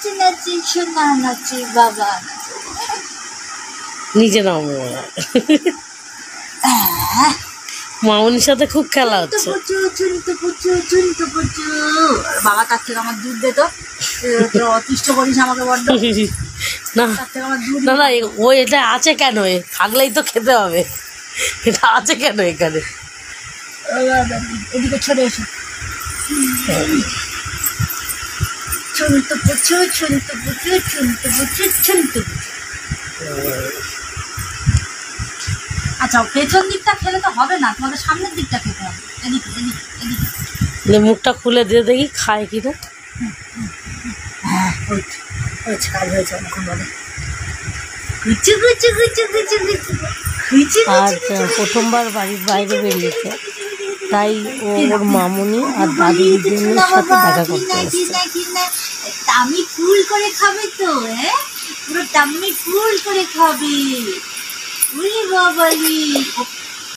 নাচে নাচে সোনা নাচে বাবা নিজে নাও মামনির সাথে খুব খেলা হচ্ছে। বাবা তার থেকে আমার দুধ দে তো অতিষ্ঠ করিস আমাকে বড্ড। না না না ও এটা আছে কেন, থাকলেই তো খেতে হবে, এটা আছে কেন এখানে? এদিকে ছড়ে এসো। ছুনতে পুচু ছুনতে পুচু ছুনতে পুচু ছুনতে পুচু। আচ্ছা পেছন দিকটা খেলে তো হবে না, তোমাদের সামনের দিকটা খেতে হবে। এদিকে এদিকে এদিকে মুখটা খুলে দিয়ে দেখি খায় কিনা। হ্যাঁ হয়েছে কাজ হয়েছে অনেকক্ষণ বলে গুচু গুচু গুচু গুচু গুচু। আর প্রথমবার বাড়ির বাইরে বেরিয়েছে, তাই ওর মামুনি আর দাদুর সাথে দেখা করতে এসেছে। টামি ফুল করে খাবে তো, হ্যাঁ পুরো টামি ফুল করে খাবে। উলি বাবালি